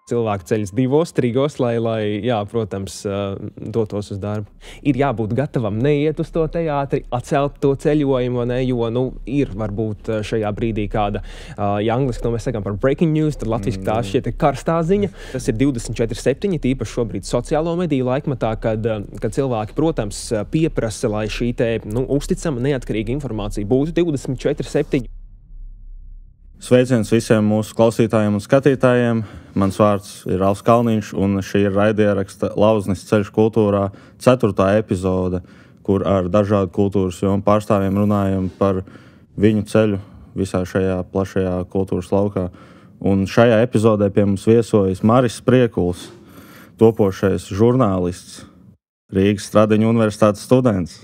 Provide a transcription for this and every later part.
Cilvēki ceļas 2-3, lai jā, protams, dotos uz darbu. Ir jābūt gatavam neiet uz to teātri, atcelt to ceļojumu, ne, jo, ir varbūt šajā brīdī kāda, ja angliski mēs sakām par breaking news, tad latviski tā šķiet karstā ziņa. Tas ir 24/7, tīpaši šobrīd sociālo mediju laikmatā, kad cilvēki, protams, pieprasa, lai šī te, uzticama, neatkarīga informācija būtu 24/7. Sveiciens visiem mūsu klausītājiem un skatītājiem. Mans vārds ir Ralfs Kalniņš, un šī ir raidieraksta Lauznis ceļš kultūrā 4. epizode, kur ar dažādu kultūras jomu pārstāvjiem runājam par viņu ceļu visā šajā plašajā kultūras laukā. Un šajā epizodē pie mums viesojas Maris Spriekuls, topošais žurnālists, Rīgas Stradiņu universitātes students.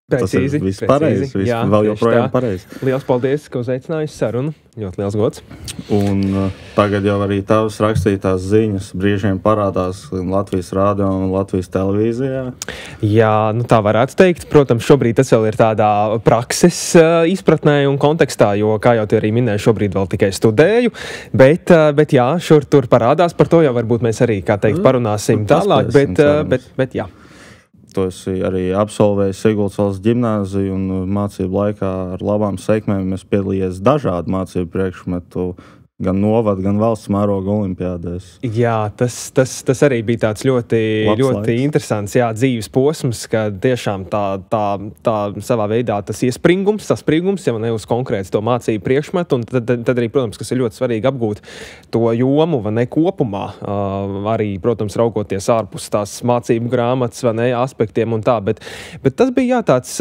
Precīzi, tas ir viss pareizi, vēl joprojām pareizi. Liels paldies, ka uzaicinājusi sarunu. Ļoti liels gods. Un tagad jau arī tavas rakstītās ziņas brīžiem parādās Latvijas rādio un Latvijas televīzijā. Jā, tā varētu teikt. Protams, šobrīd tas vēl ir tādā prakses izpratnē un kontekstā, jo, kā jau tu arī minēji, šobrīd vēl tikai studēju, bet jā, šur tur parādās, par to jau varbūt mēs arī, kā teikt, parunāsim tālāk, bet jā. Tu esi arī absolvējis Siguldas valsts ģimnāziju un mācību laikā ar labām sekmēm es piedalījies dažādu mācību priekšmetu, gan novada, gan valsts mēroga olimpiādēs. Jā, tas arī bija tāds ļoti interesants dzīves posms, ka tiešām tā savā veidā tas saspringums, ja ne uz konkrēti to mācību priekšmetu, un tad arī, protams, kas ir ļoti svarīgi apgūt to jomu, vai ne kopumā, arī, protams, raugoties ārpus tās mācību grāmatas, vai ne, aspektiem un tā, bet tas bija, tāds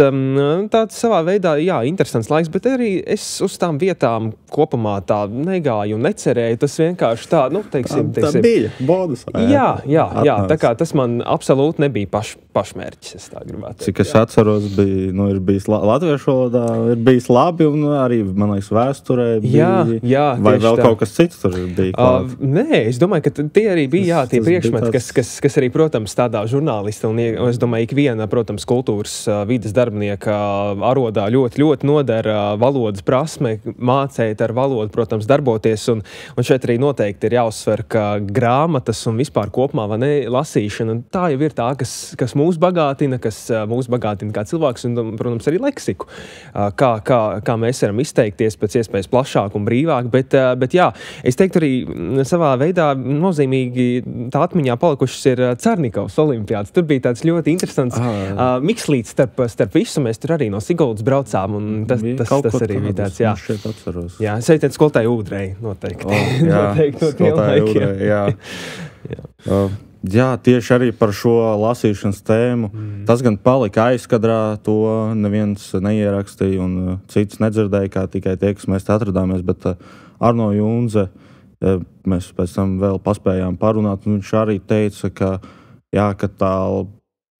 savā veidā, interesants laiks, bet arī es uz tām vietām kopumā tā negāju un necerēju, tas vienkārši tā, teiksim. Tā bija bonusā. Jā, tā kā tas man absolūti nebija pašmērķis, es tā gribētu teikt. Cik es atceros, ir bijis latviešu valodā, ir bijis labi, un arī, man liekas, vēsturē bija. Jā, vai vēl kaut kas cits tur bija klāt? Nē, es domāju, ka tie arī bija, tie priekšmeti, kas arī, protams, tādā žurnālista, un es domāju, ikviena, protams, kultūras vides darbinieka arodā ļoti nodara valodas prasme, mācēt ar valodu, protams, darboties. Un šeit arī noteikti ir jāuzsver, ka grāmatas un vispār kopumā lasīšana, tā jau ir tā, kas mūs bagātina, kā cilvēks, un, protams, arī leksiku, kā mēs varam izteikties pēc iespējas plašāk un brīvāk, bet jā, es teiktu arī savā veidā nozīmīgi tā atmiņā palikušas ir Cernikovas olimpiādas. Tur bija tāds ļoti interesants mikslīts starp visu, mēs tur arī no Siguldas braucām, un tas arī bija tāds, jā. Jā, sveiciens skolotāju Ūdrei. Noteikti. Jā, tieši arī par šo lasīšanas tēmu. Tas gan palika aizkadrā, to neviens neierakstīja un cits nedzirdēja, kā tikai tie, kas mēs atradāmies, bet Arno Junze, mēs pēc tam vēl paspējām parunāt, un viņš arī teica, ka tā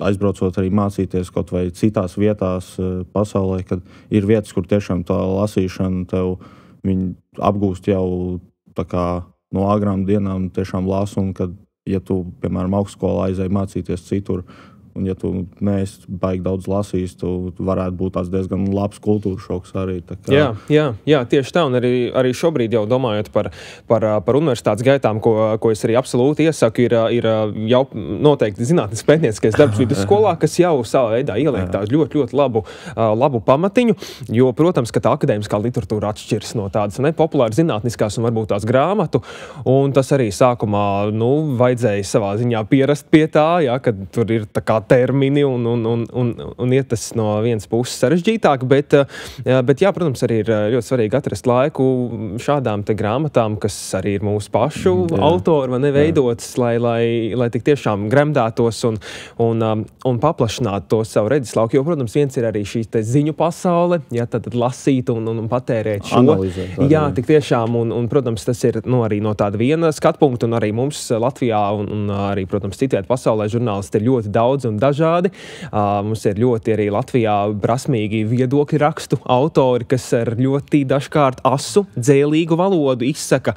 aizbraucot arī mācīties kaut vai citās vietās pasaulē, kad ir vietas, kur tiešām tā lasīšana tev viņi apgūst jau tā kā no agrām dienām tiešām lasu, un kad, ja tu, piemēram, augstskolā aizēji mācīties citur, un ja tu neesi baigi daudz lasījis, tu varētu būt tāds diezgan labs kultūras šoks arī. Jā, tieši tā, un arī šobrīd jau domājot par universitātes gaitām, ko es arī absolūti iesaku, ir jau noteikti zinātnes pētnieciskais darbs vidusskolā, kas jau savā veidā ieliek tādu ļoti labu pamatiņu, jo, protams, ka tā akadēmiskā literatūra atšķiras no tādas populāras zinātniskās un varbūt tās grāmatu, un tas arī sākumā, vajadzēja savā ziņā pierast pie tā, kad tur ir tā kā termini un iet tas no vienas puses sarežģītāk, bet jā, protams, arī ir ļoti svarīgi atrast laiku šādām te grāmatām, kas arī ir mūsu pašu autori vai neveidotas, lai tik tiešām gremdētos un paplašinātu to savu redzeslauku, jo, protams, viens ir arī šī te ziņu pasaule, tad lasīt un patērēt šo. Analizēt. Jā, tik tiešām, un protams, tas ir arī no tāda viena skatpunkta, un arī mums Latvijā un arī, protams, citviet pasaulē žurnālisti ir ļoti daudz un dažādi. Mums ir ļoti arī Latvijā prasmīgi viedokļu rakstu autori, kas ar ļoti dažkārt asu, dzēlīgu valodu izsaka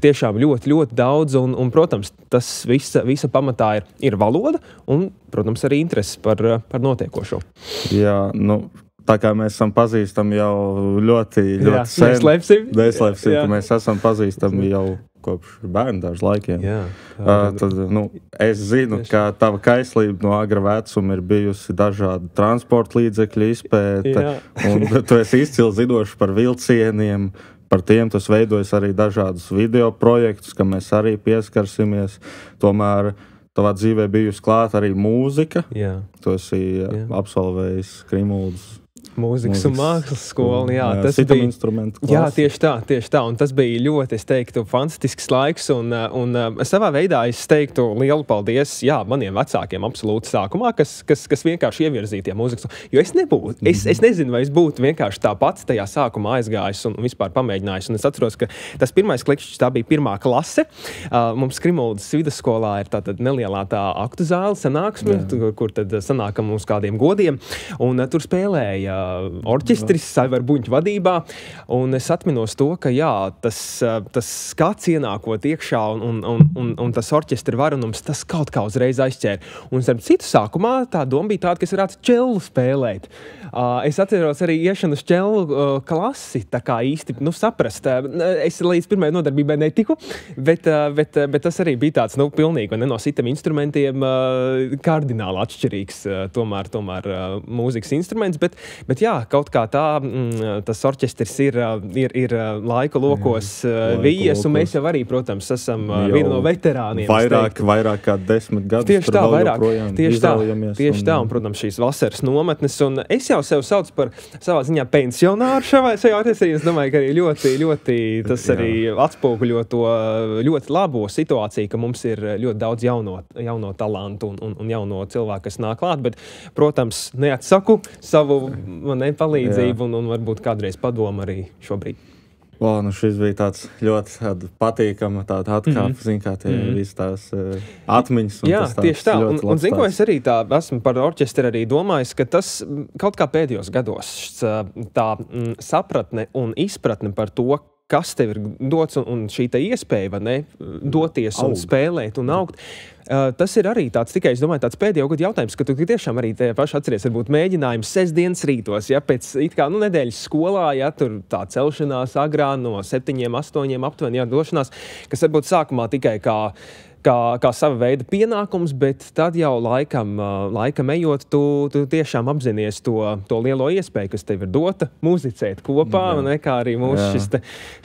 tiešām ļoti daudz, un protams, tas visa pamatā ir valoda, un, protams, arī interesi par notiekošo. Jā, tā kā mēs esam pazīstami jau ļoti sen. Neslēpsim, ka mēs esam pazīstami jau kopš bērndārza laikiem. Jā, tad, es zinu, ka tava kaislība no agra vecuma ir bijusi dažādu transporta līdzekļu izpēte, un tu esi izcili zinošs par vilcieniem, par tiem tas veidojas arī dažādus video projektus, kam mēs arī pieskarsimies. Tomēr tavā dzīvē bijusi klāt arī mūzika. Jā. Tu esi absolvējis Krimuldas mūzikas un mākslas skolu, tas bija instrumentu klasi. Jā, tieši tā, un tas bija ļoti, es teiktu, fantastisks laiks, un savā veidā es teiktu lielu paldies, maniem vecākiem absolūti sākumā, kas vienkārši ievirzīja tie mūzikas, jo es nebūtu, es nezinu, vai es būtu vienkārši tā pats tajā sākumā aizgājis un vispār pamēģinājis, un es atceros, ka tas pirmais klikšķis, tā bija 1. klase, mums Krimuldas vidusskolā ir tātad nelielā tā aktu zāle sanāksme, kur tad sanākam uz kādiem godiem, un tur spēlēja orķestris Saivar Buņķa vadībā, un es atminos to, ka tas skats ienākot iekšā un tas orķestra varunums, tas kaut kā uzreiz aizķēra. Un starp citu sākumā tā doma bija tāda, ka es varētu čellu spēlēt. Es atceros arī iešanu uz čellu klasi, tā kā īsti saprast. Es līdz pirmajai nodarbībai netiku, bet tas arī bija tāds, pilnīgi no sitam instrumentiem kardināli atšķirīgs tomēr mūzikas instruments, bet jā, kaut kā tā, tas orķestris ir laika lokos vijies, un mēs jau arī, protams, esam viena no veterāniem. Vairāk kā 10 gadus. Tieši tā, tieši tā, un, protams, šīs vasaras nometnes, un es jau sev saucu par savā ziņā pensionāru šajā orķestrī. Es domāju, ka arī ļoti tas arī atspoguļo to ļoti labo situāciju, ka mums ir ļoti daudz jauno talantu un jauno cilvēku, kas nāk klāt, bet, protams, neatsaku savu palīdzību un varbūt kādreiz padomu arī šobrīd. Šis bija tāds ļoti patīkama tāda atkāpe, kā tie visi tās atmiņas. Jā, tieši tā. Un zinu, ko es arī tā esmu par orķestri arī domājis, ka tas kaut kā pēdējos gados tā sapratne un izpratne par to, kas tev ir dots un šī te iespēja, doties un spēlēt un augt. Tas ir arī tāds, tikai es domāju, tāds pēdējo gadu jautājums, ka tu tiešām arī tie paši atceries, varbūt mēģinājums sestdienas rītos, pēc it kā, nedēļas skolā, tur tā celšanās agrā no 7, 8 aptuveni, došanās, kas varbūt sākumā tikai kā sava veida pienākums, bet tad jau laikam ejot, tu tiešām apzinies to lielo iespēju, kas tev ir dota muzicēt kopā, kā arī mūsu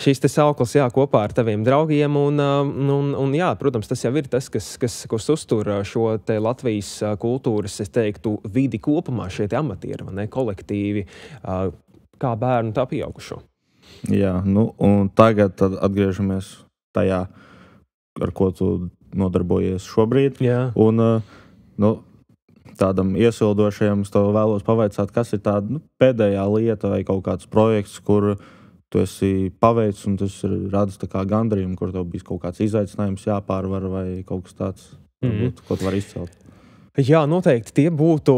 šis te sauklis, kopā ar taviem draugiem, un jā, protams, tas jau ir tas, kas uztur šo te Latvijas kultūras, es teiktu, vidi kopumā, šie te amatieri, kolektīvi, kā bērnu, tā pieaugušo. Jā, un tagad atgriežamies tajā, ar ko tu nodarbojies šobrīd. Jā. Un tādam iesildošajam es tev vēlos pavaicāt, kas ir tāda pēdējā lieta vai kaut kāds projekts, kur tu esi paveicis un tas ir radis tā kā gandarījumu, kur tev bijis kaut kāds izaicinājums jāpārvar vai kaut kas tāds, ko tu vari izcelt. Jā, noteikti tie būtu,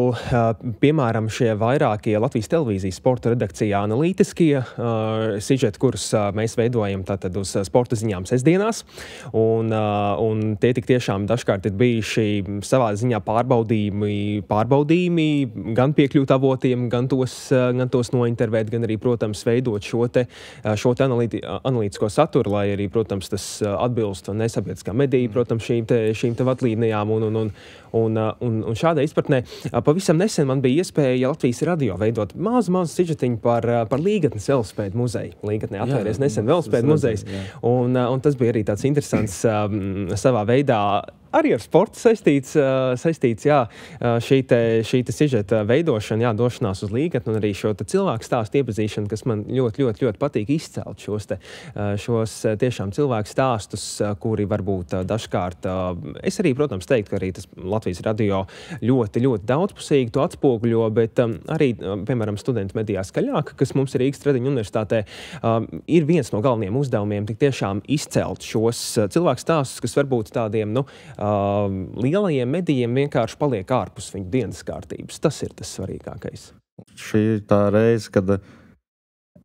piemēram, šie vairākie Latvijas televīzijas sporta redakcijā analītiskie sižeti, kurus mēs veidojam tātad uz sporta ziņām sestdienās. Un tie tik tiešām dažkārt ir bijuši savā ziņā pārbaudījumi gan piekļūt avotiem, gan tos nointervēt, gan arī, protams, veidot šo te analītisko saturu, lai arī, protams, tas atbilst nesabiedriskā mediju, protams, šīm te vadlīnijām un šādā izpratnē pavisam nesen man bija iespēja Latvijas radio veidot mazu sižetiņu par Līgatnes velospēdu muzeju. Līgatnē atvēries nesen velospēdu muzejs, un tas bija arī tāds interesants savā veidā arī ar sportu saistīts, šī te sižeta veidošana, došanās uz Līgatni un arī šo te cilvēku stāstu iepazīšanu, kas man ļoti patīk izcelt šos tiešām cilvēku stāstus, kuri varbūt dažkārt, es arī, protams, teiktu, ka arī tas Latvijas radio ļoti daudzpusīgi to atspoguļo, bet arī, piemēram, studentu medijā Skaļāk, kas mums ir Rīgas Tradiņu universitātē, ir viens no galvenajiem uzdevumiem tik tiešām izcelt šos cilvēku stāstus, kas varbūt tādiem, lielajiem medijiem vienkārši paliek ārpus viņu dienas kārtības. Tas ir tas svarīgākais. Šī ir tā reize, kad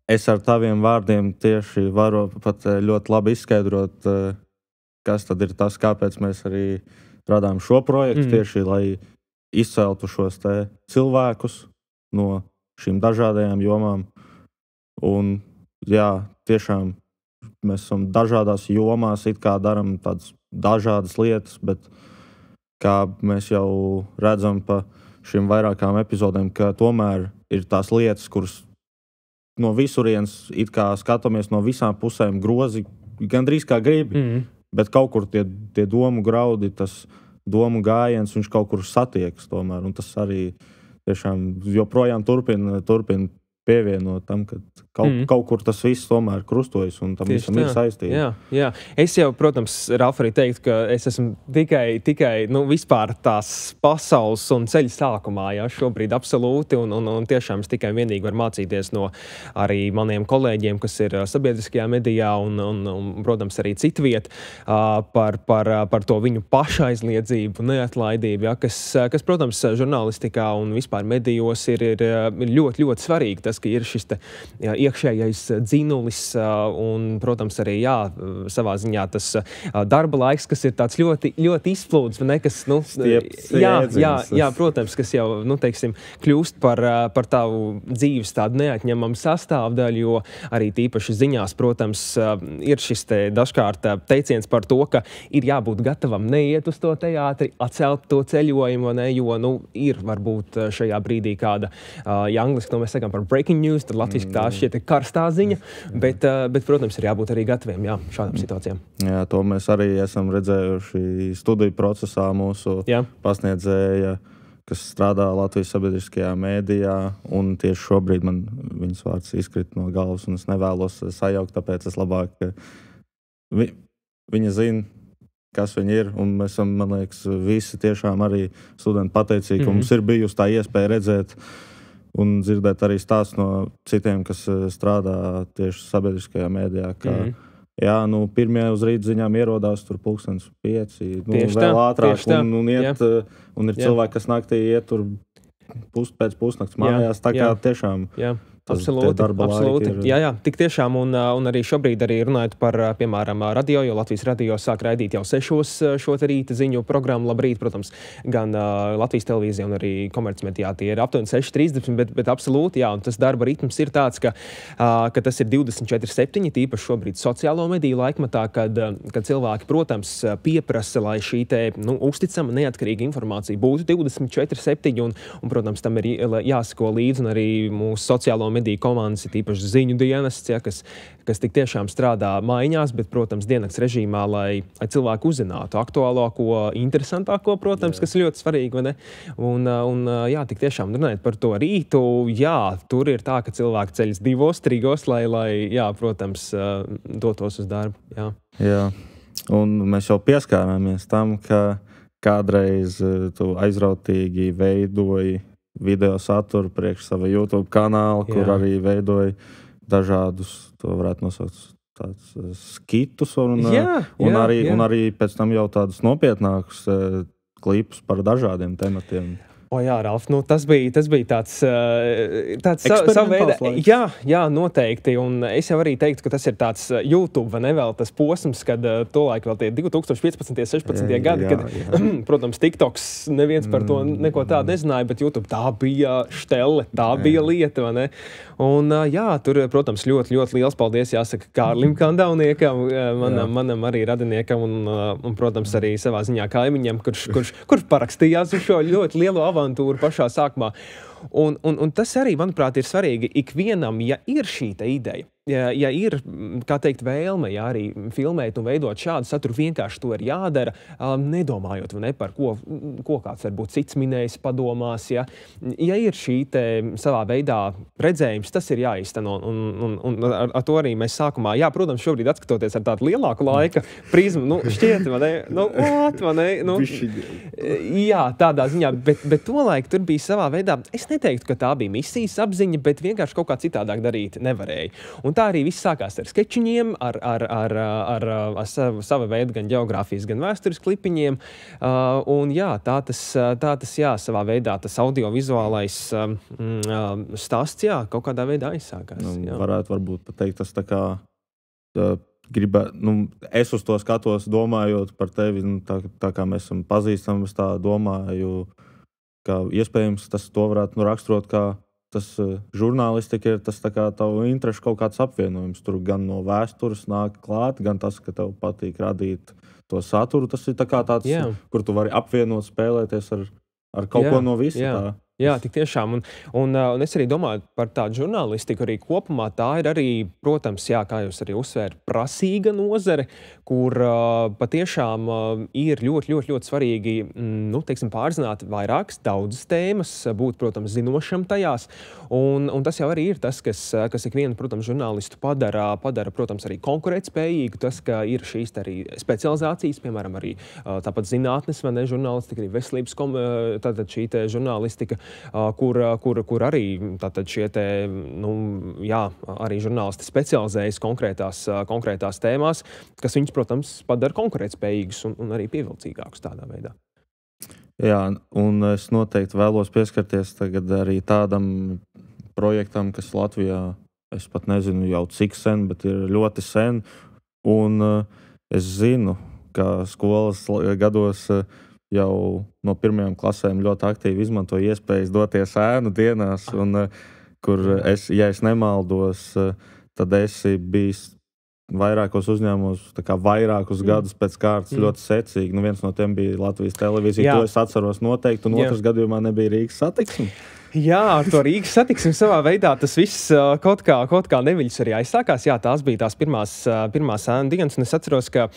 es ar taviem vārdiem tieši varu pat ļoti labi izskaidrot, kas tad ir tas, kāpēc mēs arī radām šo projektu, tieši lai izceltu šos te cilvēkus no šīm dažādajām jomām. Un jā, tiešām mēs esam dažādās jomās, it kā daram tādas dažādas lietas, bet kā mēs jau redzam pa šiem vairākām epizodēm, ka tomēr ir tās lietas, kuras no visurienes it kā skatāmies no visām pusēm grozi, gandrīz kā gribi, bet kaut kur tie domu graudi, tas domu gājiens, viņš kaut kur satiekas tomēr, un tas arī tiešām joprojām turpina pievienot tam, ka kaut kur tas viss tomēr krustojas un tam visam ir saistība. Jā. Es jau, protams, Ralf, arī teiktu, ka es esmu tikai vispār tās pasaules un ceļa sākumā, šobrīd absolūti, un tiešām es tikai vienīgi varu mācīties no arī maniem kolēģiem, kas ir sabiedriskajā medijā un protams, arī citviet par to viņu pašaizliedzību, neatlaidību, kas, protams, žurnālistikā un vispār medijos ir ļoti, ļoti svarīgi. Tas, ka ir šis iekšējais dzinulis un, protams, arī savā ziņā tas darba laiks, kas ir tāds ļoti, ļoti izplūdes, vai ne, kas, protams, kas jau, teiksim, kļūst par tavu dzīves tādu neatņemamu sastāvdaļu, jo arī tīpaši ziņās, protams, ir šis dažkārt teiciens par to, ka ir jābūt gatavam neiet uz to teātri, atcelt to ceļojumu, ne, jo, ir varbūt šajā brīdī kāda, angliski, mēs sakām par breaking news, tad latviski tā šķiet karstā ziņa, bet, protams, ir jābūt arī gataviem šādām situācijām. Jā, to mēs arī esam redzējuši studiju procesā mūsu pasniedzēja, kas strādā Latvijas sabiedriskajā mēdījā, un tieši šobrīd man viņas vārds izkrita no galvas, un es nevēlos sajaukt, tāpēc es labāk, viņa zina, kas viņi ir, un mēs esam, man liekas, visi tiešām arī studenti pateicīgi, ka mums ir bijusi tā iespēja redzēt un dzirdēt arī stāsts no citiem, kas strādā tieši sabiedriskajā mēdījā, ka pirmie uz rīt ziņām ierodās tur 5:00, vēl ātrāk, un ir cilvēki, kas naktī iet tur pēc pusnakts mājās, tā kā tiešām... Absolūti. Jā, tik tiešām, un arī šobrīd arī runājot par, piemēram, radio, jo Latvijas radio sāk raidīt jau 6:00 šo rīta ziņu programmu. Labrīt, protams, gan Latvijas televīzija un arī komercmedijā tie ir aptuveni 6:30, bet absolūti, un tas darba ritms ir tāds, ka tas ir 24/7, tīpaši šobrīd sociālo mediju laikmatā, kad cilvēki, protams, pieprasa, lai šī uzticama, neatkarīga informācija būtu 24/7, un, protams, tam ir jāsako līdzi, un arī mūsu sociālo mediju komandas, ir tīpaši ziņu dienests, kas tik tiešām strādā maiņās, bet, protams, diennakts režīmā, lai cilvēki uzzinātu aktuālāko, interesantāko, protams, kas ir ļoti svarīgi, vai ne? Un tik tiešām runājot par to rītu, tur ir tā, ka cilvēki ceļas 2-3, lai, protams, dotos uz darbu. Jā, un mēs jau pieskārāmies tam, ka kādreiz tu aizrautīgi veidoji video saturu priekš sava YouTube kanāla, kur arī veidoja dažādus, to varētu nosaukt tādus skitus, un arī pēc tam jau tādus nopietnākus klipus par dažādiem tematiem. Ralf, tas bija tāds savu veidu. Jā, noteikti. Un es jau arī teiktu, ka tas ir tāds YouTube, vai ne vēl tas posms, kad tolaik vēl tie 2015. 16. gadi, kad, protams, TikToks neviens par to neko tādu nezināja, bet YouTube tā bija štelle, tā bija lieta, vai ne? Un tur, protams, ļoti, ļoti liels paldies jāsaka Kārlim Kandauniekam, manam arī radiniekam un, protams, arī savā ziņā kaimiņam, kurš parakstījās uz šo ļoti lielo avantūru pašā sākumā. Un tas arī, manuprāt, ir svarīgi ikvienam, ja ir šī ideja, ja ir, kā teikt, vēlme, arī filmēt un veidot šādu saturu, vienkārši to ir jādara, nedomājot par ko kāds varbūt cits minējis padomās. Ja ir šī savā veidā redzējums, tas ir jāizteno. Un ar to arī mēs sākumā, protams, šobrīd atskatoties ar tādu lielāku laika prizmu, šķiet, tādā ziņā, bet tolaik tur bija savā veidā, es neteiktu, ka tā bija misijas apziņa, bet vienkārši kaut kā citādāk darīt nevarēja. Un tā arī viss sākās ar skečiņiem, ar sava veida gan geogrāfijas, gan vēstures klipiņiem. Un tā tas savā veidā tas audiovizuālais stāsts, kaut kādā veidā aizsākās. Varētu varbūt pateikt, tas tā kā es uz to skatos, domājot par tevi, tā kā mēs esam pazīstami, es tā domāju, ka iespējams to varētu raksturot kā tas žurnālistika ir tas tā kā tavu interešu kaut kāds apvienojums. Tur gan no vēstures nāk klāt, gan tas, ka tev patīk radīt to saturu. Tas ir tā kā tāds, kur tu vari apvienot, spēlēties ar kaut ko no visa tā. Jā, tik tiešām. Un es arī domāju par tādu žurnālistiku arī kopumā. Tā ir arī, protams, kā jūs arī uzsvērt, prasīga nozare, kur patiešām ir ļoti svarīgi, teiksim, pārzināt daudzas tēmas, būt, protams, zinošam tajās. Un tas jau arī ir tas, kas ikvienu, protams, žurnālistu padara, protams, arī konkurētspējīgu. Tas, ka ir šīs arī specializācijas, piemēram, arī tāpat zinātnes, vai ne, žurnālistika, arī veselības, tātad šī te žurnālistika, kur arī tātad šie te, arī žurnālisti specializējas konkrētās tēmās, kas viņus, protams, padara konkurētspējīgus un arī pievilcīgākus tādā veidā. Jā, un es noteikti vēlos pieskarties tagad arī tādam projektam, kas Latvijā, es pat nezinu jau cik sen, bet ir ļoti sen, un es zinu, ka skolas gados jau no pirmajām klasēm ļoti aktīvi izmanto iespējas doties ēnu dienās, un kur ja es nemaldos, tad esi bijis vairākos uzņēmumos, tā kā vairākus gadus pēc kārtas ļoti secīgi. Viens no tiem bija Latvijas televīzija, to es atceros noteikti, un otrs gadījumā nebija Rīgas satiksme. Jā, ar to Rīgas satiksmi savā veidā tas viss kaut kā neviļus arī aizsākās. Jā, tās bija tās pirmās ēnu dienas, un es atceros, ka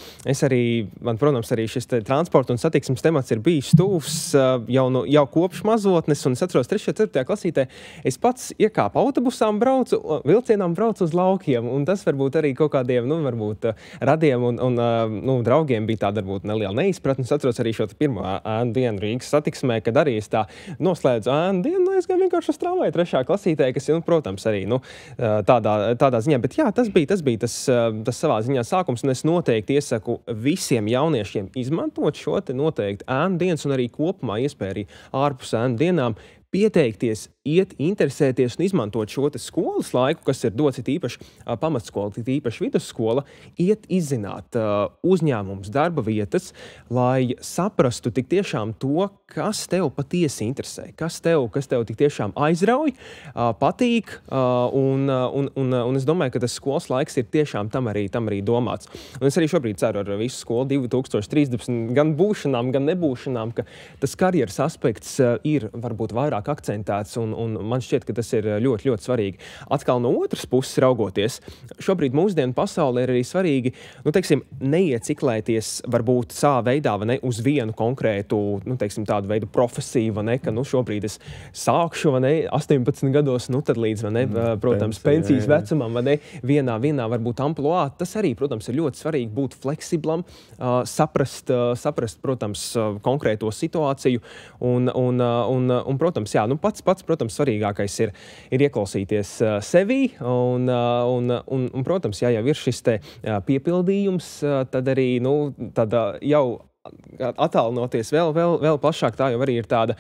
man, protams, arī šis transporta un satiksmes temats ir bijis tuvs jau kopš mazotnes, un es atceros 3. 4. klasītē, es pats iekāpu autobusām, vilcienām braucu uz laukiem, un tas varbūt arī kaut kādiem, varbūt radiem un draugiem bija tāda varbūt neliela neizpratne. Es atceros arī šo pirmo ēnu dienu Rīgas satiksmē, kad arī es tā noslēdzu ēnu dienu, es gāju vienkārši uz tramvaju 3. klasītē, kas, protams, arī tādā ziņā. Bet jā, tas bija tas savā ziņā sākums, un es noteikti iesaku visiem jauniešiem izmantot šo te noteikti ēnu dienas un arī kopumā iespēju arī ārpus ēnu dienām pieteikties, iet, interesēties un izmantot šo te skolas laiku, kas ir dots īpaši pamatskola, īpaši vidusskola, iet izzināt uzņēmumus, darba vietas, lai saprastu tik tiešām to, kas tev patiesi interesē, kas tev tik tiešām aizrauj, patīk, un es domāju, ka tas skolas laiks ir tiešām tam arī domāts. Un es arī šobrīd ceru ar visu skolu 2030 gan būšanām, gan nebūšanām, ka tas karjeras aspekts ir varbūt vairāk akcentēts, un man šķiet, ka tas ir ļoti svarīgi. Atkal no otras puses raugoties, šobrīd mūsdienu pasaulē ir arī svarīgi, neieciklēties varbūt savā veidā, vai ne, uz vienu konkrētu, tādu veidu profesiju, vai ne, ka, šobrīd es sākšu, vai ne, 18 gados, tad līdz, vai ne, protams, pensijas vecumam, vai ne, vienā varbūt amploā. Tas arī, protams, ir ļoti svarīgi būt fleksiblam, saprast, protams, konkrēto situāciju, un protams, pats, protams, svarīgākais ir ieklausīties sevī, un protams, ja jau ir šis te piepildījums, tad arī, tad jau attālinoties vēl plašāk, tā jau arī ir tāda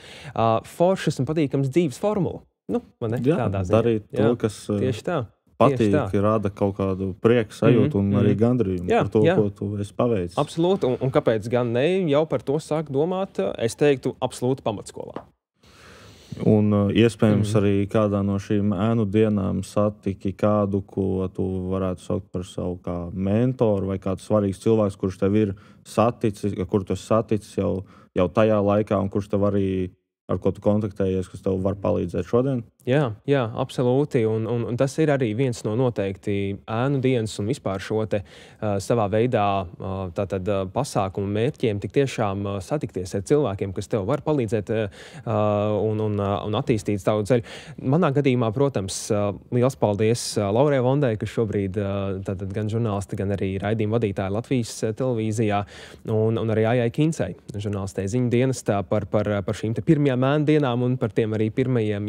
foršas un patīkams dzīves formula. Tādā ziņā. Darīt to, kas tieši tā. Patīk, rada kaut kādu prieku sajūtu un arī gandrījumu par to, ko tu esi paveicis. Absolūti, un kāpēc gan ne, jau par to sāk domāt, es teiktu, absolūti pamatskolā. Un iespējams arī kādā no šīm ēnu dienām satiki kādu, ko tu varētu saukt par savu kā mentoru vai kāds svarīgs cilvēks, kurš tev ir saticis, kur tu esi saticis jau tajā laikā un kurš tev arī, ar ko tu kontaktējies, kas tev var palīdzēt šodien? Jā, absolūti, un tas ir arī viens no noteikti ēnu dienas un vispār šo te savā veidā tātad pasākumu mērķiem tik tiešām satikties ar cilvēkiem, kas tev var palīdzēt un attīstīt tavu ceļu. Manā gadījumā, protams, liels paldies Laurai Vondai, kas šobrīd tātad gan žurnālisti, gan arī raidījuma vadītāja Latvijas televīzijā, un arī Aijai Kincei, žurnālistei ziņu dienestā par šīm te pirmajām ēnu dienām un par tiem arī pirmajiem,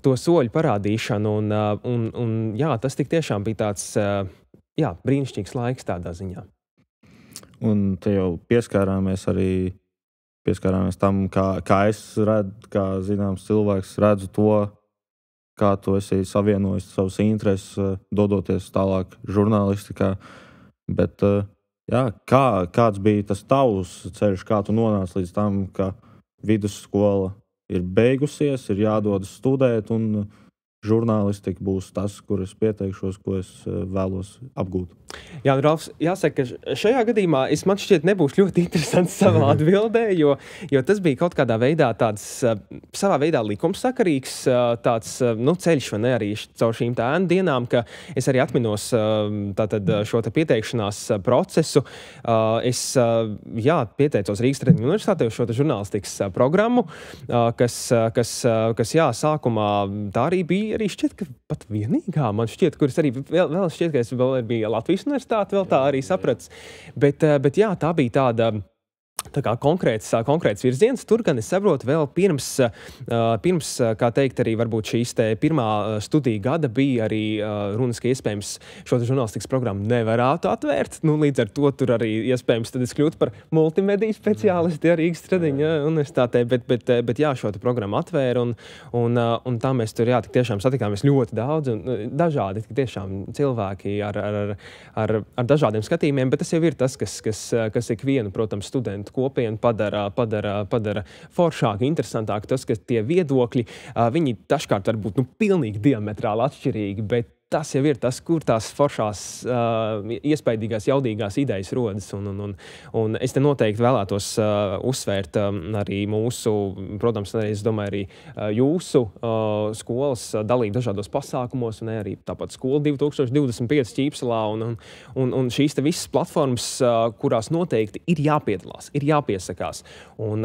to soļu parādīšanu, un tas tik tiešām bija tāds, brīnišķīgs laiks tādā ziņā. Un te jau pieskārāmies tam, kā es redzu, kā zināms cilvēks redzu to, kā tu esi savienojis savus intereses, dodoties tālāk žurnālistikā, bet, kāds bija tas tavs ceļš, kā tu nonāci līdz tam, ka vidusskola ir beigusies, ir jādodas studēt, un žurnālistika būs tas, kur es pieteikšos, ko es vēlos apgūt. Jā, Ralfs, jāsaka, ka šajā gadījumā man šķiet nebūs ļoti interesants savā atbildē, jo tas bija kaut kādā veidā tāds savā veidā likumsakarīgs tāds, ceļš, vai ne, arī caur šīm ēnu dienām, ka es arī atminos tātad šo te pieteikšanās procesu. Es, pieteicos Rīgas Tradiņu universitātē uz šo te žurnālistikas programmu, kas sākumā tā arī bija arī šķiet, ka pat vienīgā, man šķiet, kuras arī vēl šķiet, ka es vēl biju Latvijas universitāte, vēl tā arī saprats. Bet jā, tā bija tāda kā konkrēts virziens. Tur gan es saprotu vēl pirms, kā teikt, arī varbūt šīs te pirmā studiju gada bija arī runas, ka iespējams šo žurnālistikas programmu nevarētu atvērt. Līdz ar to tur arī iespējams tad es kļūtu par multimediju speciālisti Rīgas Tradiņu universitātē, bet jā, šo te programmu atvēra un tā mēs tur tik tiešām satikāmies ļoti daudz un dažādi tiešām cilvēki ar dažādiem skatījumiem, bet tas jau ir tas, kas ikvienu, protams, studentu kopienu padara foršāku, interesantāku. Tas, ka tie viedokļi, viņi dažkārt var būt pilnīgi diametrāli atšķirīgi, bet tas jau ir tas, kur tās foršās, iespaidīgās, jaudīgās idejas rodas. Un es te noteikti vēlētos uzsvērt arī mūsu, protams, es domāju, arī jūsu skolas dalību dažādos pasākumos, un arī tāpat skola 2025 Ķīpselā, un šīs te visas platformas, kurās noteikti ir jāpiedalās, ir jāpiesakās. Un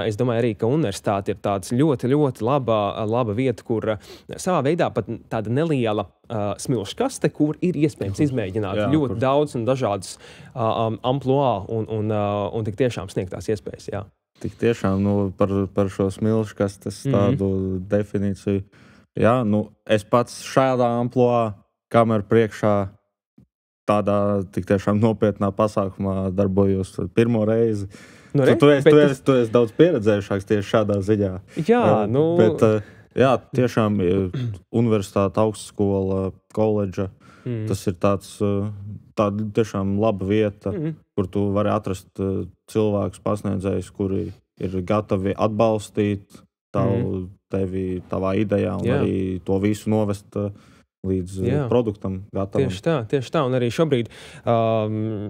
es domāju arī, ka universitāte ir tāds ļoti, ļoti laba vieta, kur savā veidā pat tāda neliela smilškaste, kur ir iespējams izmēģināt ļoti daudz un dažādas amploā un tik tiešām sniegtās iespējas. Jā. Tik tiešām par šo smilškastes tādu definīciju. Jā, es pats šādā amploā, kameru priekšā, tādā tik tiešām nopietnā pasākumā darbojos pirmo reizi. Tu esi daudz pieredzējušāks tieši šādā ziņā. Jā, Bet, jā, tiešām universitāte, augstskola, koledža, tas ir tāda tiešām laba vieta, kur tu vari atrast cilvēkus, pasniedzējus, kuri ir gatavi atbalstīt tevi tavā idejā un arī to visu novest līdz produktam gatavam. Tieši tā, un arī šobrīd,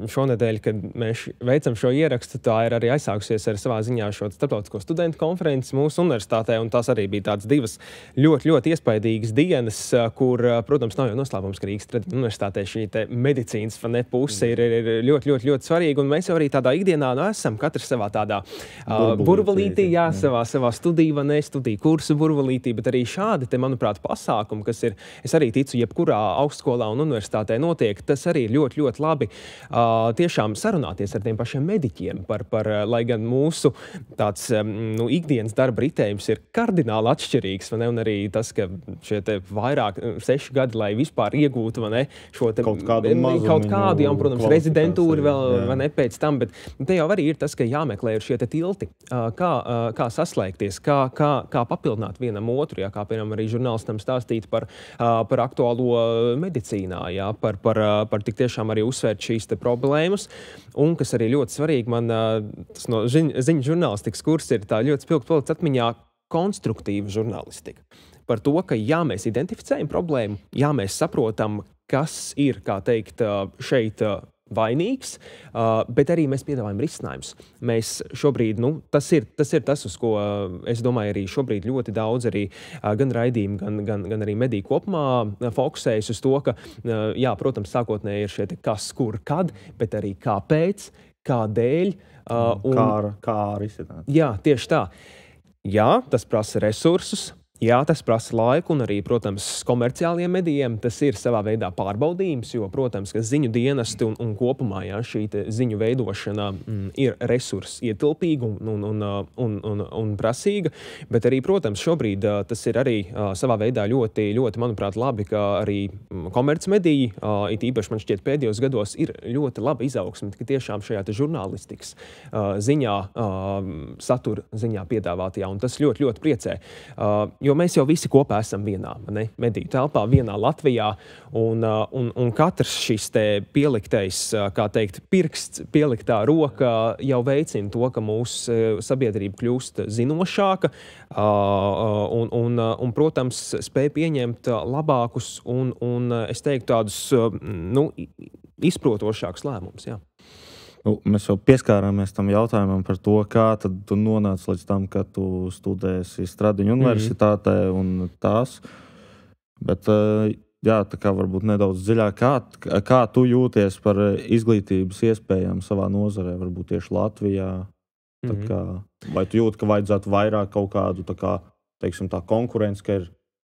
šonedēļ, kad mēs veicam šo ierakstu, tā ir arī aizsākusies ar savā ziņā šo starptautisko studentu konferenci mūsu universitātē, un tās arī bija tādas divas ļoti, ļoti iespaidīgas dienas, kur, protams, nav jau noslēpums, ka Rīgas Tradiņu universitātē šī te medicīnas puse ir ļoti, ļoti, ļoti svarīga, un mēs jau arī tādā ikdienā esam katrs savā tādā burvelītī, savā studiju kursu burvelītī, bet arī šādi te, manuprāt, pasākumi, kas ir, es arī ticu, jebkurā augstskolā un universitātē notiek, tas arī ir ļoti, ļoti labi tiešām sarunāties ar tiem pašiem mediķiem, lai gan mūsu tāds ikdienas darba ritējums ir kardināli atšķirīgs, vai ne? Un arī tas, ka šie te vairāk 6 gadi, lai vispār iegūtu, vai ne, šo te kaut kādu, jā, protams, rezidentūru vēl, vai ne, pēc tam, bet te jau arī ir tas, ka jāmeklē ir šie te tilti, kā saslēgties, kā papildināt vienam otru, jā, kā, piemēram, arī žurnālistam stāstīt par aktuālo medicīnā, jā, par tik tiešām arī uzsvērt šīs te problēmas. Un, kas arī ļoti svarīgi, man tas no ziņu žurnālistikas kursa ir tā ļoti spilgti palicis atmiņā konstruktīva žurnālistika. Par to, ka jā, mēs identificējam problēmu, jā, mēs saprotam, kas ir, kā teikt, šeit vainīgs, bet arī mēs piedāvājam risinājumus. Mēs šobrīd, tas ir tas, uz ko es domāju arī šobrīd ļoti daudz arī gan raidījumi, gan arī mediju kopumā fokusējas uz to, ka, jā, protams, sākotnēji ir šie te kas, kur, kad, bet arī kāpēc, kādēļ. Kā risināt. Jā, tieši tā. Jā, tas prasa resursus. Jā, tas prasa laiku un arī, protams, komerciāliem medijiem tas ir savā veidā pārbaudījums, jo, protams, ka ziņu dienesti un kopumā šī ziņu veidošana ir resursu ietilpīga un prasīga, bet arī, protams, šobrīd tas ir arī savā veidā ļoti, ļoti, manuprāt, labi, ka arī komercmediji, it īpaši man šķiet pēdējos gados, ir ļoti laba izaugsme, ka tiešām šajā te žurnālistikas ziņā, satura ziņā piedāvātajā, un tas ļoti, ļoti priecē. jo mēs jau visi kopā esam vienā mediju telpā, vienā Latvijā, un katrs šis te pieliktais, kā teikt, pirksts, pieliktā roka jau veicina to, ka mūsu sabiedrība kļūst zinošāka un protams, spēj pieņemt labākus un es teiktu tādus, izprotošākus lēmumus, jā. Mēs jau pieskārāmies tam jautājumam par to, kā tad tu nonāc līdz tam, ka tu studēsi Stradiņu universitātē un tās. Bet, jā, tā kā varbūt nedaudz dziļāk, kā tu jūties par izglītības iespējām savā nozarē, varbūt tieši Latvijā? Tā kā, vai tu jūti, ka vajadzētu vairāk kaut kādu, tā kā, teiksim, tā konkurence, ka ir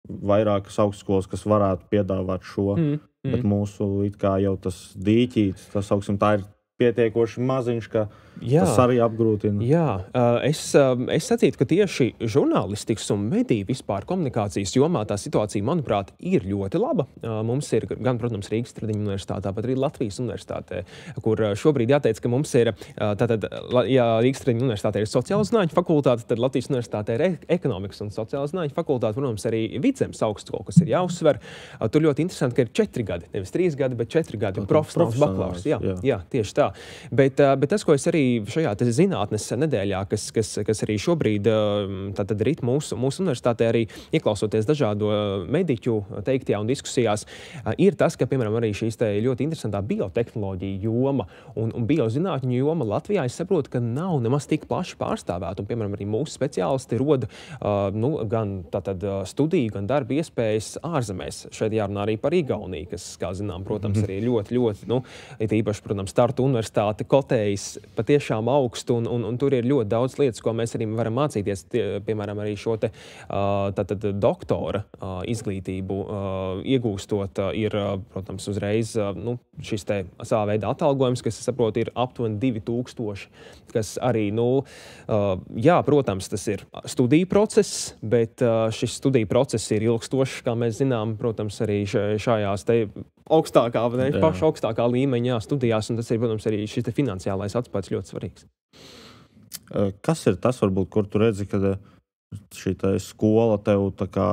vairākas augstskolas, kas varētu piedāvāt šo, bet mūsu it kā jau tas dīķītis, tas, sauksim, tā ir pietiekoši maziņš, ka tas arī apgrūtina. Jā, es sacītu, ka tieši žurnālistikas un mediju vispār komunikācijas jomā tā situācija, manuprāt, ir ļoti laba. Mums ir gan, protams, Rīgas Stradiņu universitātē, pat arī Latvijas universitātē, kur šobrīd jāteic, ka mums ir, tātad, ja Rīgas Stradiņu universitātē ir sociālo zinātņu fakultāte, tad Latvijas universitātē ir ekonomikas un sociālo zinātņu fakultāte, protams, arī Vidzemes augstskola, kas ir jāuzsver. Tur ļoti interesanti, ka ir 4 gadi, nevis 3 gadi, bet 4 gadi profesionāls bakalaurs. Jā, tieši tā. Bet tas, ko es arī šajā zinātnes nedēļā, kas arī šobrīd tātad rit mūsu universitātē, arī ieklausoties dažādo mediķu teiktajā un diskusijās, ir tas, ka, piemēram, arī šīs te ļoti interesantā biotehnoloģija joma un biozinātņu joma Latvijā, es saprotu, ka nav nemaz tik plaši pārstāvēta. Un, piemēram, arī mūsu speciālisti roda gan tātad studiju, gan darba iespējas ārzemēs. Šeit jārunā arī par Igauniju, kas, kā zinām, protams, arī ļoti, it īpaši, protams, Tartu universitāte kotējas patiešām augstu, un tur ir ļoti daudz lietas, ko mēs arī varam mācīties, piemēram, arī šo te tātad doktora izglītību iegūstot, ir, protams, uzreiz šis te savā veidā atalgojums, kas, es saprotu, ir aptuveni 2000, kas arī, jā, protams, tas ir studiju process, bet šis studiju process ir ilgstošs, kā mēs zinām, protams, arī šajās te paša augstākā līmeņa studijās, un tas ir, protams, arī šis te finansiālais atspējas ļoti svarīgs. Kas ir tas, varbūt, kur tu redzi, ka šī skola tev tā kā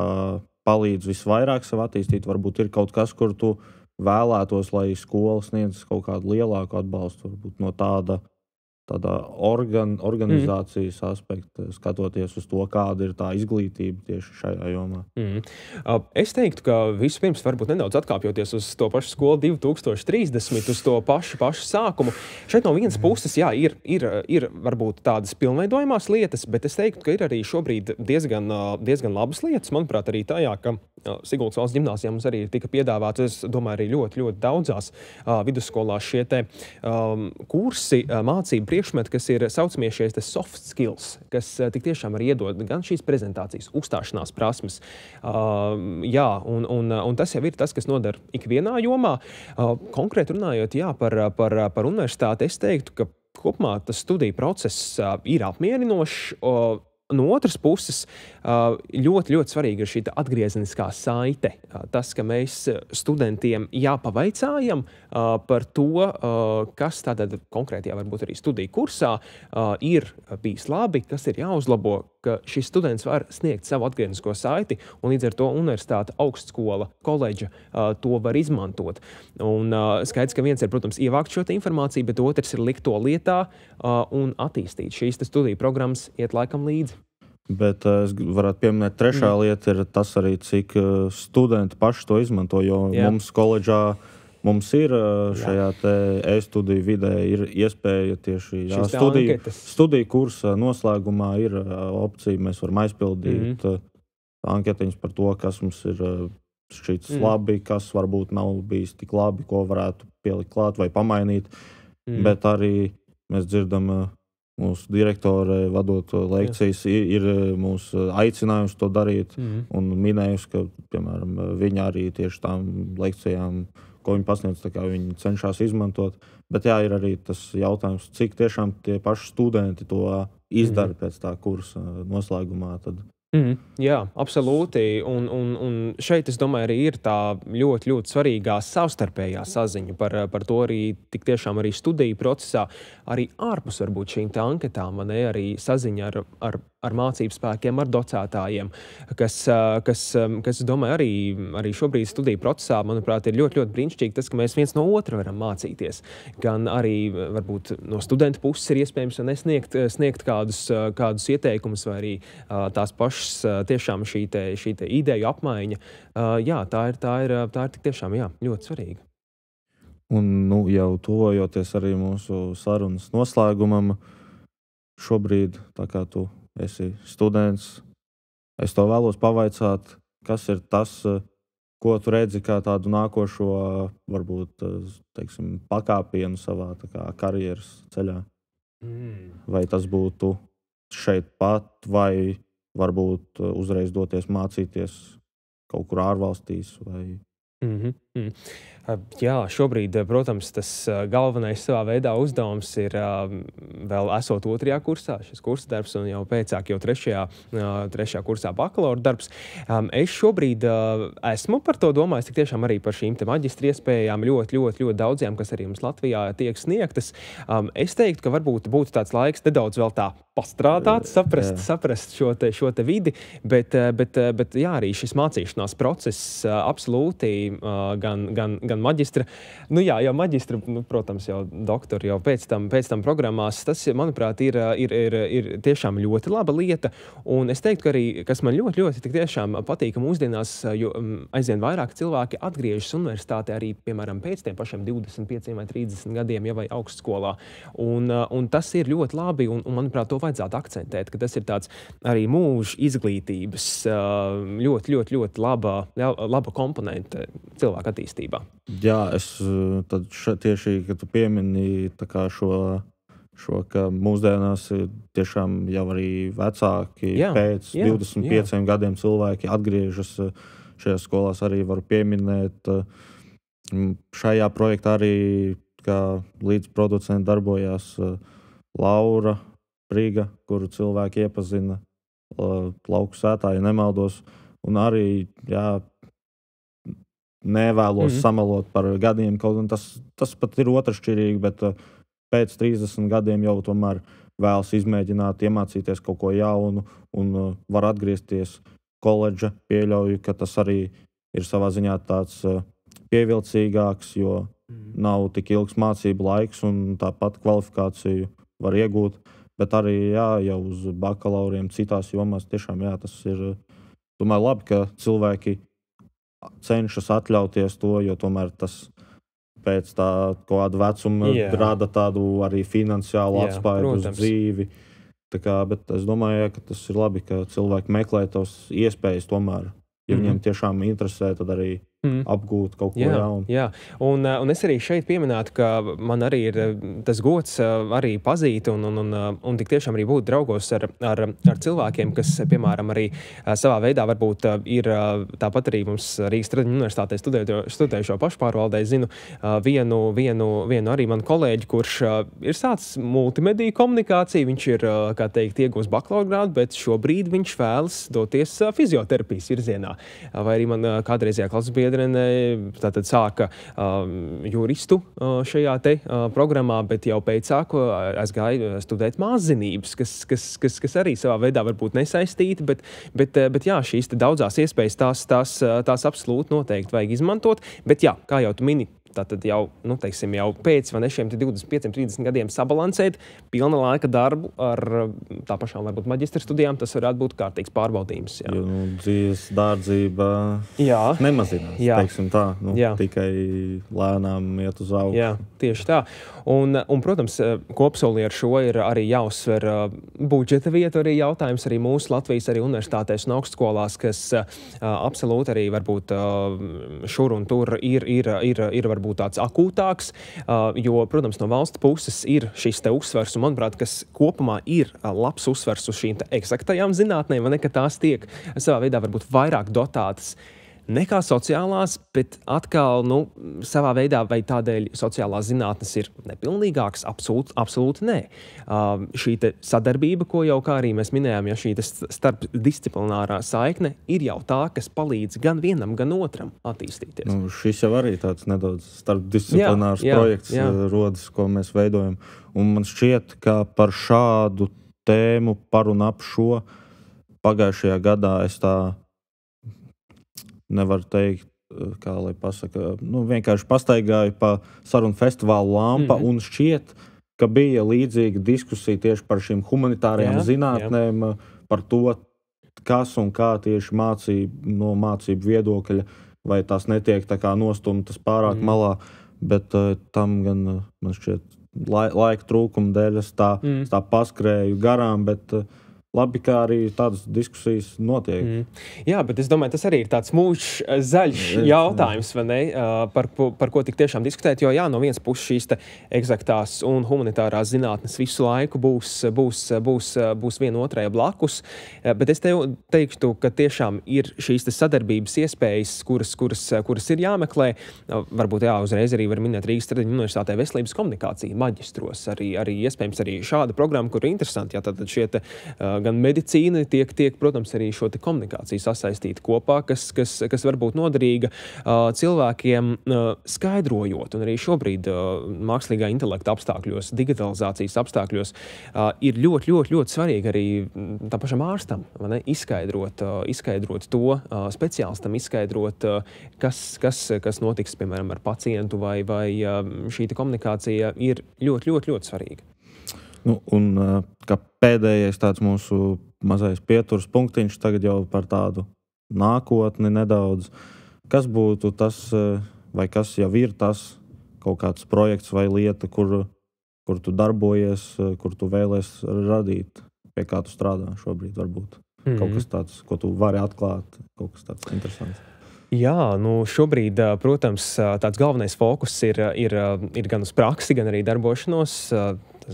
palīdz visvairāk sev attīstīt? Varbūt ir kaut kas, kur tu vēlētos, lai skola sniedz kaut kādu lielāku atbalstu, varbūt no tāda organizācijas aspekta, skatoties uz to, kāda ir tā izglītība tieši šajā jomā. Es teiktu, ka vispirms varbūt nedaudz atkāpjoties uz to pašu skolu 2030, uz to pašu sākumu. Šeit no vienas puses, jā, ir varbūt tādas pilnveidojumās lietas, bet es teiktu, ka ir arī šobrīd diezgan labas lietas. Manuprāt, arī tajā, ka Siguldas valsts ģimnāzijā mums arī tika piedāvāts, es domāju, arī ļoti daudzās vidusskolās šie te kursi, mācību priekšmeti, kas ir saucamie šie soft skills, kas tik tiešām arī iedod gan šīs prezentācijas, uzstāšanās prasmes. Jā, un tas jau ir tas, kas nodara ikvienā jomā. Konkrēti runājot, jā, par universitāti, es teiktu, ka kopumā tas studiju process ir apmierinošs. No otras puses, ļoti svarīga ir šī atgriezeniskā saite. Tas, ka mēs studentiem jāpavaicājam par to, kas tātad konkrētajā varbūt arī studiju kursā ir bijis labi, kas ir jāuzlabo, ka šis students var sniegt savu atgriezenisko saiti, un līdz ar to universitāte, augstskola, koledža to var izmantot. Un skaidrs, ka viens ir, protams, ievākt šo informāciju, bet otrs ir likt to lietā un attīstīt. Šīs studiju programmas iet laikam līdzi. Bet es varētu pieminēt, trešā lieta ir tas arī, cik studenti paši to izmanto, jo mums koledžā ir šajā te e-studiju vidē ir iespēja tieši studiju kursa noslēgumā ir opcija, mēs varam aizpildīt anketiņas par to, kas mums ir šķīts labi, kas varbūt nav bijis tik labi, ko varētu pielikt klāt vai pamainīt, bet arī mēs dzirdam mūsu direktore, vadot lekcijas, ir mūs aicinājums to darīt un minējusi, ka, piemēram, viņa arī tieši tām lekcijām, ko viņi pasniedz, tā kā viņi cenšas izmantot. Bet jā, ir arī tas jautājums, cik tiešām tie paši studenti to izdara pēc tā kursa noslēgumā. Tad. Jā, absolūti. Un šeit, es domāju, arī ir tā ļoti svarīgā savstarpējā saziņa par to arī tik tiešām arī studiju procesā, arī ārpus varbūt šīm te anketām, arī saziņa ar ar mācību spēkiem, ar docētājiem, kas domāju, arī šobrīd studiju procesā, manuprāt, ir ļoti, ļoti brīnišķīgi tas, ka mēs viens no otra varam mācīties. Gan arī, varbūt, no studentu puses ir iespējams sniegt kādus ieteikumus, vai arī tās pašas tiešām šī te ideju apmaiņa. Jā, tā ir tik tiešām, jā, ļoti svarīga. Un, jau tuvojoties arī mūsu sarunas noslēgumam, šobrīd, tā kā tu esi students, es tev vēlos pavaicāt, kas ir tas, ko tu redzi kā tādu nākošo, varbūt, teiksim, pakāpienu savā tā kā karjeras ceļā. Vai tas būtu šeit pat, vai varbūt uzreiz doties mācīties kaut kur ārvalstīs, vai... Jā, šobrīd, protams, tas galvenais savā veidā uzdevums ir vēl esot 2. kursā, šis kursa darbs, un jau pēcāk jau 3. kursā bakalaura darbs. Es šobrīd esmu par to domājis, tik tiešām arī par šīm te maģistra iespējām ļoti daudziem, kas arī mums Latvijā tiek sniegtas. Es teiktu, ka varbūt būtu tāds laiks nedaudz vēl tā pastrādāt, saprast šo te vidi, bet jā, arī šis mācīšanās process absolūti gan maģistra, jau maģistra, protams, jau doktori jau pēc tam programmās, tas, manuprāt, ir tiešām ļoti laba lieta, un es teiktu, ka arī, kas man ļoti tik tiešām patīk, ka mūsdienās, jo aizvien vairāk cilvēki atgriežas universitātē arī, piemēram, pēc tiem pašiem 25 vai 30 gadiem, ja vai augstskolā, un tas ir ļoti labi, un manuprāt, to vajadzētu akcentēt, ka tas ir tāds arī mūža izglītības ļoti laba komponente cilvēku attīstībā. Jā, tad tieši, kad tu piemini tā kā šo, ka mūsdienās tiešām jau arī vecāki pēc 25 gadiem cilvēki atgriežas šajās skolās, arī varu pieminēt. Šajā projektā arī kā līdzproducenti darbojās Laura Priga, kuru cilvēki iepazina Lauku sētā, ja nemaldos, un arī, nevēlos samalot par gadiem, kaut un tas pat ir otršķirīgi, bet pēc 30 gadiem jau tomēr vēlas izmēģināt, iemācīties kaut ko jaunu un var atgriezties koledža. Pieļauju, ka tas arī ir savā ziņā tāds pievilcīgāks, jo nav tik ilgs mācību laiks un tāpat kvalifikāciju var iegūt, bet arī jau uz bakalauriem citās jomās tiešām tas ir, domāju, labi, ka cilvēki cenšas atļauties to, jo tomēr tas pēc tā kāda vecuma rada tādu arī finansiālu atspaidu uz dzīvi. Bet es domāju, ka tas ir labi, ka cilvēki meklē tos iespējas tomēr. Ja viņiem tiešām interesē, tad arī apgūt kaut ko jaunu. Jā, un es arī šeit pieminētu, ka man arī ir tas gods arī pazīt un tik tiešām arī būt draugos ar cilvēkiem, kas, piemēram, arī savā veidā varbūt ir tāpat arī mums Rīgas Tradiņu universitātē studējušo pašpārvaldē. Zinu vienu arī manu kolēģi, kurš ir sācis multimediju komunikāciju, viņš ir, kā teikt, iegūs bakalaura grādu, bet šobrīd viņš vēlas doties fizioterapijas virzienā. Vai arī man kādreizajā klases biedrene tātad sāka juristu šajā te programmā, bet jau pēcāk aizgāja studēt māszinības, kas arī savā veidā varbūt nesaistīti, bet jā, šīs te daudzās iespējas tās absolūti noteikti vajag izmantot, bet jā, kā jau tu mini, tātad jau pēc šiem 25-30 gadiem sabalansēt pilna laika darbu ar tā pašām varbūt maģistra studijām, tas varētu būt kārtīgs pārbaudījums. Jā. Jo dzīves dārdzība nemazinās, teiksim tā, tikai lēnām iet uz augšu. Jā, tieši tā. Un, protams, kopsolī ar šo ir arī jāuzsver budžeta vietu arī jautājums arī mūsu Latvijas arī universitātēs un augstskolās, kas absolūti arī varbūt šur un tur ir varbūt tāds akūtāks, jo, protams, no valsts puses ir šis te uzsvers, un, manuprāt, kas kopumā ir labs uzsvers uz šīm te eksaktajām zinātnēm, vai ne, ka tās tiek savā veidā varbūt vairāk dotātas nekā sociālās, bet atkal, savā veidā vai tādēļ sociālās zinātnes ir nepilnīgāks, absolūti nē. Šī te sadarbība, ko jau kā arī mēs minējām, šī te starpdisciplinārā saikne ir jau tā, kas palīdz gan vienam, gan otram attīstīties. Šis jau arī tāds nedaudz starpdisciplinārs projekts rodas, ko mēs veidojam. Un man šķiet, ka par šādu tēmu par un ap šo. Pagājušajā gadā es tā nevaru teikt, kā lai pasaka, vienkārši pastaigāju pa sarunu festivālu Lampa un šķiet, ka bija līdzīga diskusija tieši par šīm humanitārajām zinātnēm, par to, kas un kā tieši no mācību viedokļa, vai tās netiek tā kā nostumtas pārāk malā, bet tam gan, man šķiet, laika trūkuma dēļ es tā paskrēju garām, bet labi, kā arī tādas diskusijas notiek. Jā, bet es domāju, tas arī ir tāds mūžs zaļš jautājums, vai ne, par ko tik tiešām diskutēt, jo no vienas puses šīs te eksaktās un humanitārās zinātnes visu laiku būs viena otrai blakus, bet es teiktu, ka tiešām ir šīs te sadarbības iespējas, kuras ir jāmeklē. Varbūt uzreiz arī var minēt Rīgas Tradiņu universitātē veselības komunikācija maģistros, arī iespējams arī šāda programma, kur ir interesanti, tad šie te gan medicīna tiek, protams, arī šo te komunikāciju sasaistīta kopā, kas var būt noderīga cilvēkiem skaidrojot. Un arī šobrīd mākslīgā intelekta apstākļos, digitalizācijas apstākļos ir ļoti svarīgi arī tā pašam ārstam, izskaidrot to, speciālistam izskaidrot, kas notiks, piemēram, ar pacientu vai šī komunikācija ir ļoti svarīga. Un kā pēdējais tāds mūsu mazais pieturas punktiņš tagad jau par tādu nākotni nedaudz. Kas būtu tas, vai kas jau ir tas kaut kāds projekts vai lieta, kur tu darbojies, kur tu vēlies radīt, pie kā tu strādā šobrīd varbūt? Kaut kas tāds, ko tu vari atklāt, kaut kas tāds interesants. Jā, šobrīd, protams, tāds galvenais fokus ir gan uz praksi, gan arī darbošanos,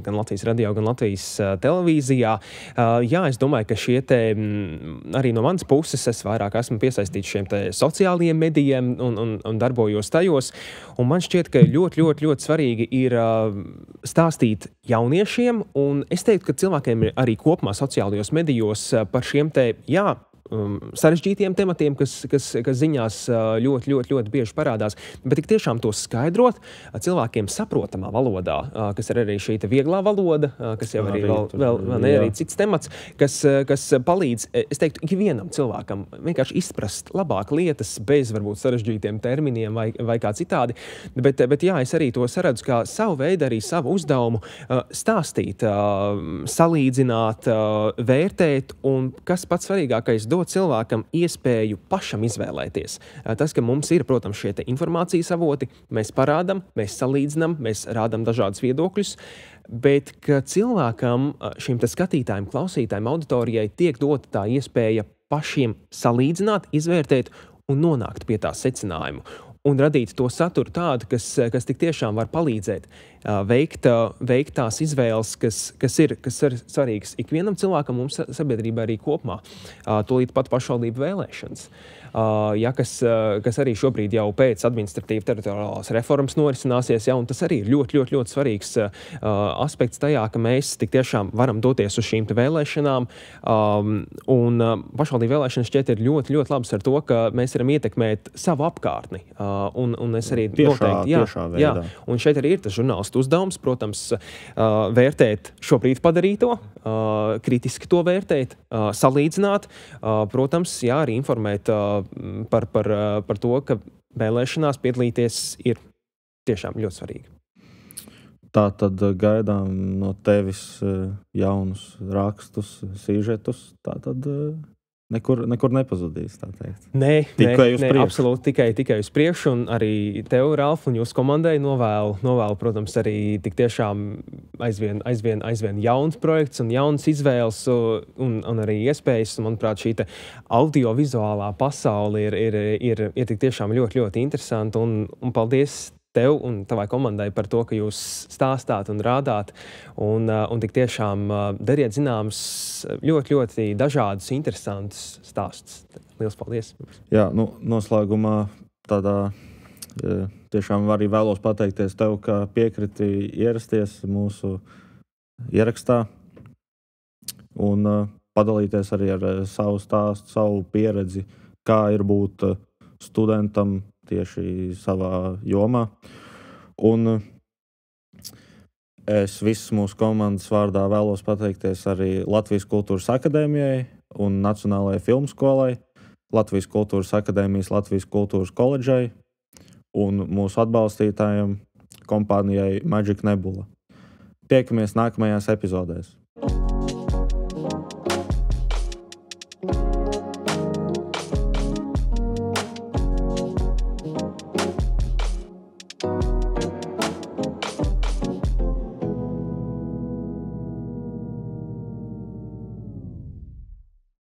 gan Latvijas radio, gan Latvijas televīzijā. Jā, es domāju, ka šie te, arī no manas puses, es vairāk esmu piesaistīts šiem te sociālajiem medijiem un darbojos tajos. Un man šķiet, ka ļoti svarīgi ir stāstīt jauniešiem, un es teiktu, ka cilvēkiem ir arī kopumā sociālajos medijos par šiem te, sarežģītiem tematiem, kas ziņās ļoti bieži parādās, bet tik tiešām to skaidrot cilvēkiem saprotamā valodā, kas ir arī šī vieglā valoda, kas jau arī arī cits temats, kas palīdz, es teiktu, ikvienam cilvēkam vienkārši izprast labāk lietas bez varbūt sarežģītiem terminiem vai kā citādi, bet es arī to saredzu kā savu veidu, arī savu uzdevumu stāstīt, salīdzināt, vērtēt, un kas pats svarīgākais dot cilvēkam iespēju pašam izvēlēties. Tas, ka mums ir, protams, šie informācijas avoti, mēs parādam, mēs salīdzinam, mēs rādam dažādus viedokļus, bet ka cilvēkam, šim te skatītājiem, klausītājiem, auditorijai tiek dota tā iespēja pašiem salīdzināt, izvērtēt un nonākt pie tā secinājumu. Un radīt to saturu tādu, kas tik tiešām var palīdzēt veikt tās izvēles, kas ir svarīgas ikvienam cilvēkam, mums sabiedrībā arī kopumā. Tūlīt pat pašvaldību vēlēšanas. Kas arī šobrīd jau pēc administratīva teritoriālās reformas norisināsies, un tas arī ir ļoti svarīgs aspekts tajā, ka mēs tik tiešām varam doties uz šīm te vēlēšanām, un pašvaldību vēlēšanas šķiet ir ļoti labs ar to, ka mēs varam ietekmēt savu apkārtni, un es arī tiešā veidā. Un šeit arī ir tas žurnālistu uzdevums, protams, vērtēt šobrīd padarīto, kritiski to vērtēt, salīdzināt, protams, arī informēt par to, ka vēlēšanās piedalīties ir tiešām ļoti svarīgi. Tā tad gaidām no tevis jaunus rakstus, sižetus, tā tad nekur nepazudīs, tā teikt. Nē, absolūti tikai uz priekšu, un arī tev, Ralf, un jūsu komandai novēlu, protams, arī tik tiešām aizvien jauns projekts un jauns izvēles un arī iespējas. Manuprāt, šī audiovizuālā pasaule ir tik tiešām ļoti interesanta, un paldies tev un tavai komandai par to, ka jūs stāstāt un rādāt, un tik tiešām dariet zināms ļoti dažādus interesantus stāstus. Liels paldies! Jā, noslēgumā tādā tiešām arī vēlos pateikties tev, ka piekriti ierasties mūsu ierakstā un padalīties arī ar savu stāstu, savu pieredzi, kā ir būt studentam tieši savā jomā. Un Es visas mūsu komandas vārdā vēlos pateikties arī Latvijas Kultūras akadēmijai un Nacionālajai filmu skolai, Latvijas Kultūras akadēmijas, Latvijas Kultūras koledžai un mūsu atbalstītājiem kompānijai Magic Nebula. Tiekamies nākamajās epizodēs.